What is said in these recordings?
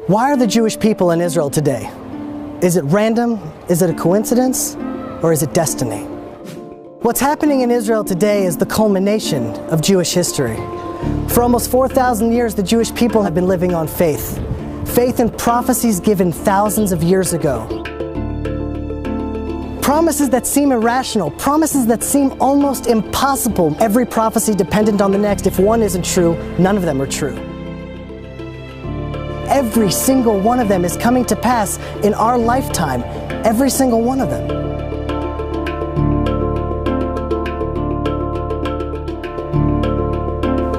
Why are the Jewish people in Israel today? Is it random? Is it a coincidence? Or is it destiny? What's happening in Israel today is the culmination of Jewish history. For almost 4,000 years, the Jewish people have been living on faith. Faith in prophecies given thousands of years ago. Promises that seem irrational, promises that seem almost impossible. Every prophecy dependent on the next. If one isn't true, none of them are true. Every single one of them is coming to pass in our lifetime. Every single one of them.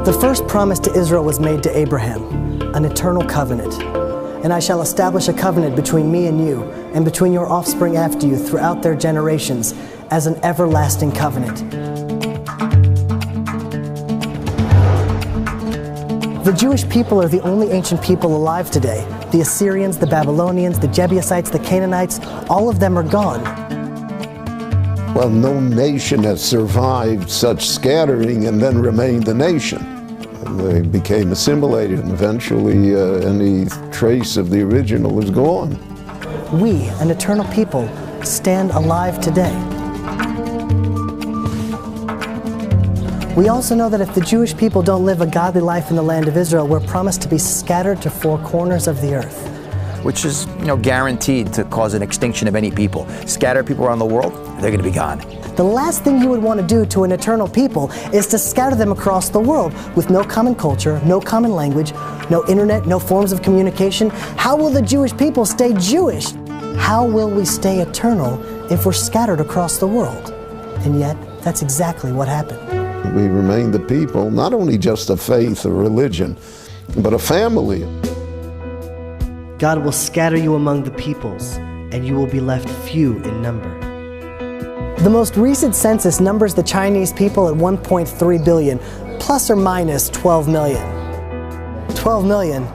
The first promise to Israel was made to Abraham, an eternal covenant. And I shall establish a covenant between me and you, and between your offspring after you throughout their generations, as an everlasting covenant. The Jewish people are the only ancient people alive today. The Assyrians, the Babylonians, the Jebusites, the Canaanites, all of them are gone. Well, no nation has survived such scattering and then remained a nation. They became assimilated, and eventually any trace of the original is gone. We, an eternal people, stand alive today. We also know that if the Jewish people don't live a godly life in the land of Israel, we're promised to be scattered to four corners of the earth. Which is, guaranteed to cause an extinction of any people. Scatter people around the world, they're going to be gone. The last thing you would want to do to an eternal people is to scatter them across the world with no common culture, no common language, no internet, no forms of communication. How will the Jewish people stay Jewish? How will we stay eternal if we're scattered across the world? And yet, that's exactly what happened. We remain the people, not only just a faith or religion, but a family. God will scatter you among the peoples, and you will be left few in number. The most recent census numbers the Chinese people at 1.3 billion, plus or minus 12 million. 12 million,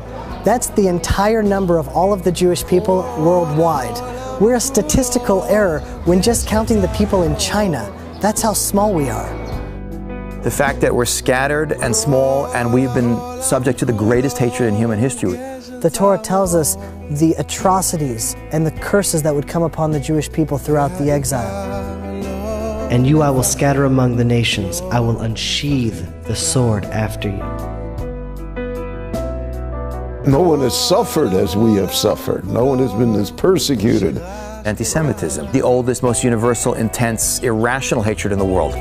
that's the entire number of all of the Jewish people worldwide. We're a statistical error when just counting the people in China. That's how small we are. The fact that we're scattered and small, and we've been subject to the greatest hatred in human history. The Torah tells us the atrocities and the curses that would come upon the Jewish people throughout the exile. And you I will scatter among the nations. I will unsheathe the sword after you. No one has suffered as we have suffered. No one has been as persecuted. Anti-Semitism, the oldest, most universal, intense, irrational hatred in the world.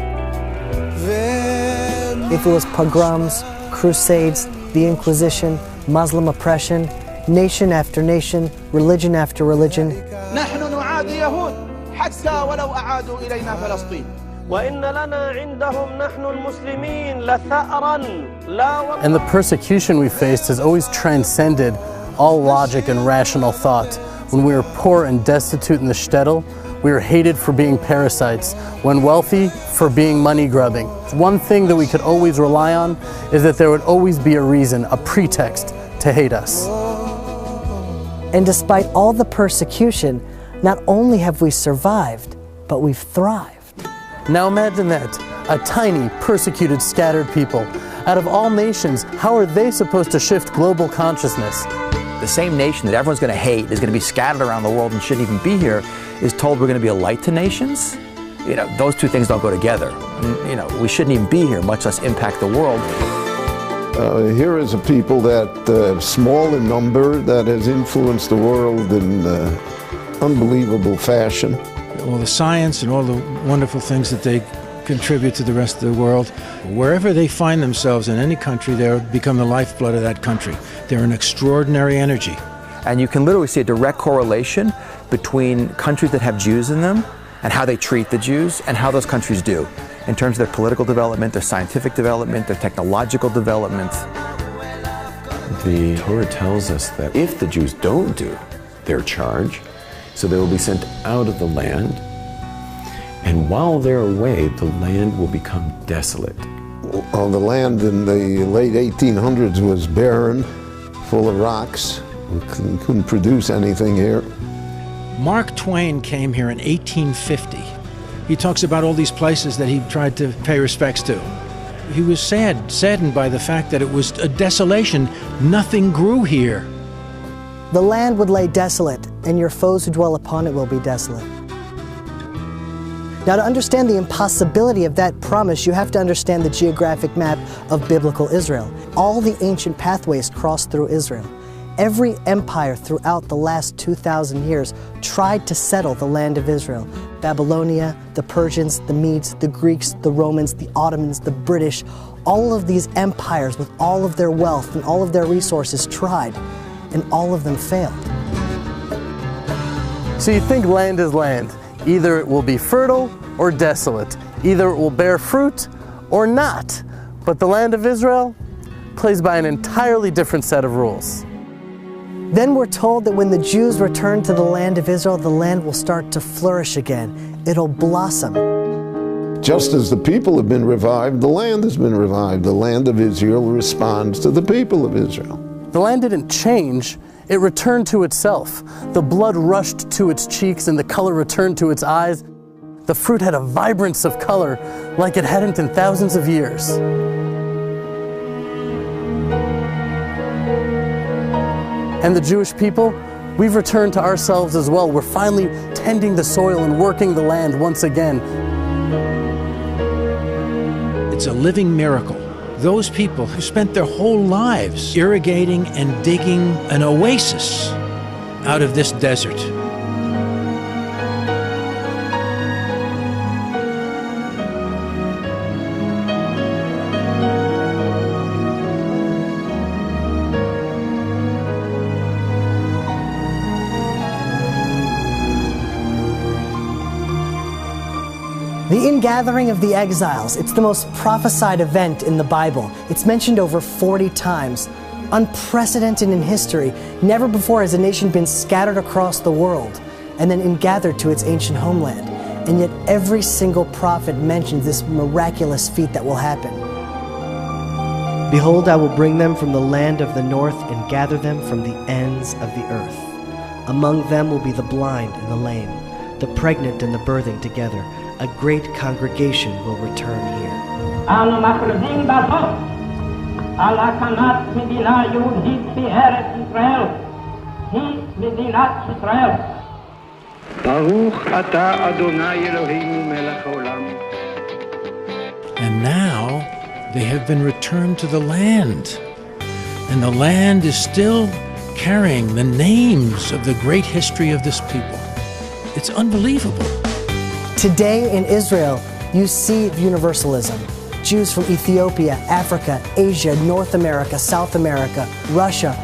If it was pogroms, crusades, the Inquisition, Muslim oppression, nation after nation, religion after religion. And the persecution we faced has always transcended all logic and rational thought. When we were poor and destitute in the shtetl, we were hated for being parasites. When wealthy, for being money grubbing. One thing that we could always rely on is that there would always be a reason, a pretext to hate us. And despite all the persecution, not only have we survived, but we've thrived. Now imagine that, a tiny, persecuted, scattered people. Out of all nations, how are they supposed to shift global consciousness? The same nation that everyone's going to hate is going to be scattered around the world and shouldn't even be here is told we're going to be a light to nations. Those two things don't go together. We shouldn't even be here, much less impact the world. Here is a people that, small in number, that has influenced the world in unbelievable fashion. All the science and all the wonderful things that they contribute to the rest of the world. Wherever they find themselves in any country, they become the lifeblood of that country. They're an extraordinary energy. And you can literally see a direct correlation between countries that have Jews in them and how they treat the Jews and how those countries do in terms of their political development, their scientific development, their technological development. The Torah tells us that if the Jews don't do their charge, so they will be sent out of the land, and while they're away, the land will become desolate. The land in the late 1800s was barren, full of rocks. We couldn't produce anything here. Mark Twain came here in 1850. He talks about all these places that he tried to pay respects to. He was saddened by the fact that it was a desolation. Nothing grew here. The land would lay desolate, and your foes who dwell upon it will be desolate. Now, to understand the impossibility of that promise, you have to understand the geographic map of biblical Israel. All the ancient pathways cross through Israel. Every empire throughout the last 2,000 years tried to settle the land of Israel. Babylonia, the Persians, the Medes, the Greeks, the Romans, the Ottomans, the British, all of these empires with all of their wealth and all of their resources tried, and all of them failed. So you think land is land. Either it will be fertile or desolate. Either it will bear fruit or not. But the land of Israel plays by an entirely different set of rules. Then we're told that when the Jews return to the land of Israel, the land will start to flourish again. It'll blossom. Just as the people have been revived, the land has been revived. The land of Israel responds to the people of Israel. The land didn't change, it returned to itself. The blood rushed to its cheeks and the color returned to its eyes. The fruit had a vibrance of color like it hadn't in thousands of years. And the Jewish people, we've returned to ourselves as well. We're finally tending the soil and working the land once again. It's a living miracle. Those people who spent their whole lives irrigating and digging an oasis out of this desert. The ingathering of the exiles, it's the most prophesied event in the Bible. It's mentioned over 40 times. Unprecedented in history. Never before has a nation been scattered across the world and then ingathered to its ancient homeland. And yet every single prophet mentions this miraculous feat that will happen. Behold, I will bring them from the land of the north and gather them from the ends of the earth. Among them will be the blind and the lame, the pregnant and the birthing together. A great congregation will return here. אנו מכריזים בזאת על הקמת מדינה יהודית בארץ ישראל. היא מדינת ישראל. ברוך אתה אדוני אלוהינו מלך העולם. And now they have been returned to the land. And the land is still carrying the names of the great history of this people. It's unbelievable. Today in Israel, you see universalism. Jews from Ethiopia, Africa, Asia, North America, South America, Russia,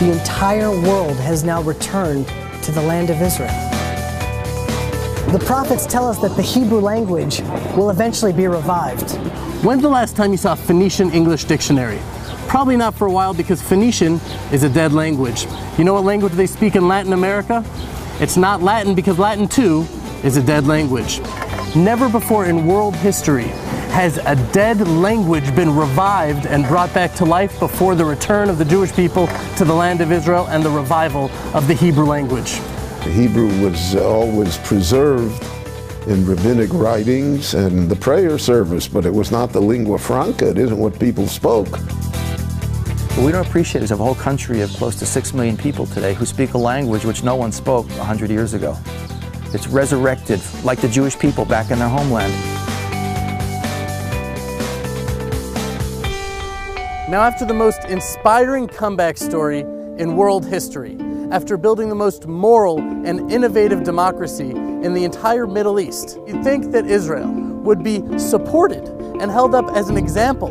the entire world has now returned to the land of Israel. The prophets tell us that the Hebrew language will eventually be revived. When's the last time you saw a Phoenician English dictionary? Probably not for a while because Phoenician is a dead language. You know what language they speak in Latin America? It's not Latin because Latin too is a dead language. Never before in world history has a dead language been revived and brought back to life before the return of the Jewish people to the land of Israel and the revival of the Hebrew language. The Hebrew was always preserved in rabbinic writings and the prayer service, but it was not the lingua franca. It isn't what people spoke. What we don't appreciate is a whole country of close to 6 million people today who speak a language which no one spoke 100 years ago. It's resurrected, like the Jewish people back in their homeland. Now, after the most inspiring comeback story in world history, after building the most moral and innovative democracy in the entire Middle East, you'd think that Israel would be supported and held up as an example.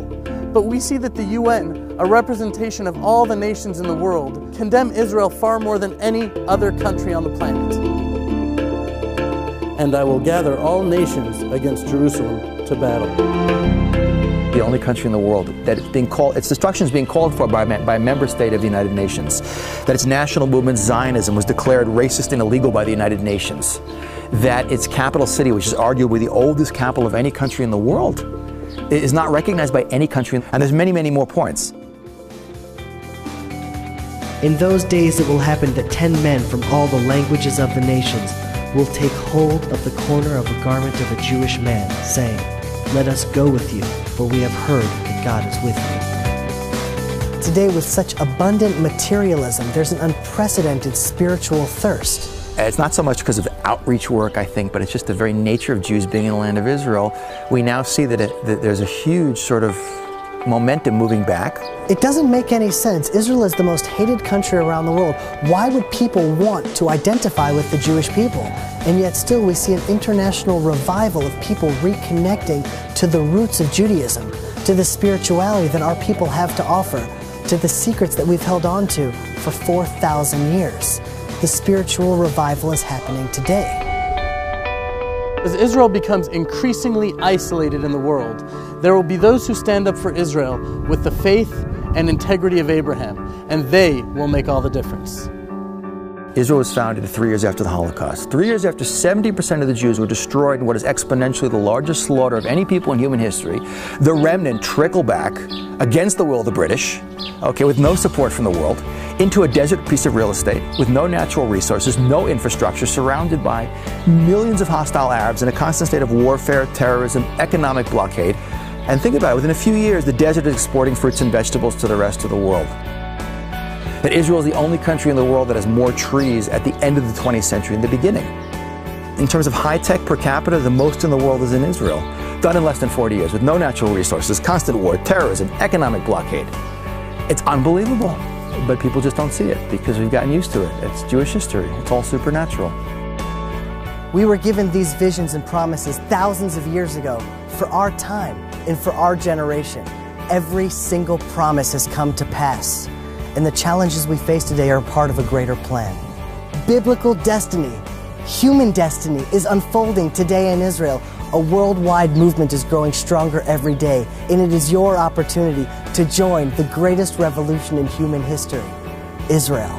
But we see that the UN, a representation of all the nations in the world, condemn Israel far more than any other country on the planet. And I will gather all nations against Jerusalem to battle. The only country in the world that its destruction is being called for by a member state of the United Nations, that its national movement, Zionism, was declared racist and illegal by the United Nations, that its capital city, which is arguably the oldest capital of any country in the world, is not recognized by any country, and there's many, many more points. In those days it will happen that 10 men from all the languages of the nations will take hold of the corner of a garment of a Jewish man, saying, "Let us go with you, for we have heard that God is with you." today with such abundant materialism, there's an unprecedented spiritual thirst. It's not so much because of outreach work, I think, but it's just the very nature of Jews being in the land of Israel. We now see that there's a huge sort of momentum moving back. It doesn't make any sense. Israel is the most hated country around the world. Why would people want to identify with the Jewish people? And yet still we see an international revival of people reconnecting to the roots of Judaism, to the spirituality that our people have to offer, to the secrets that we've held on to for 4,000 years. The spiritual revival is happening today. As Israel becomes increasingly isolated in the world, there will be those who stand up for Israel with the faith and integrity of Abraham, and they will make all the difference. Israel was founded 3 years after the Holocaust. 3 years after 70% of the Jews were destroyed in what is exponentially the largest slaughter of any people in human history, the remnant trickle back against the will of the British, okay, with no support from the world, into a desert piece of real estate with no natural resources, no infrastructure, surrounded by millions of hostile Arabs in a constant state of warfare, terrorism, economic blockade. And think about it, within a few years, the desert is exporting fruits and vegetables to the rest of the world. That Israel is the only country in the world that has more trees at the end of the 20th century than the beginning. In terms of high-tech per capita, the most in the world is in Israel, done in less than 40 years, with no natural resources, constant war, terrorism, economic blockade. It's unbelievable, but people just don't see it because we've gotten used to it. It's Jewish history. It's all supernatural. We were given these visions and promises thousands of years ago for our time and for our generation. Every single promise has come to pass, and the challenges we face today are part of a greater plan. Biblical destiny, human destiny is unfolding today in Israel. A worldwide movement is growing stronger every day, and it is your opportunity to join the greatest revolution in human history, Israel.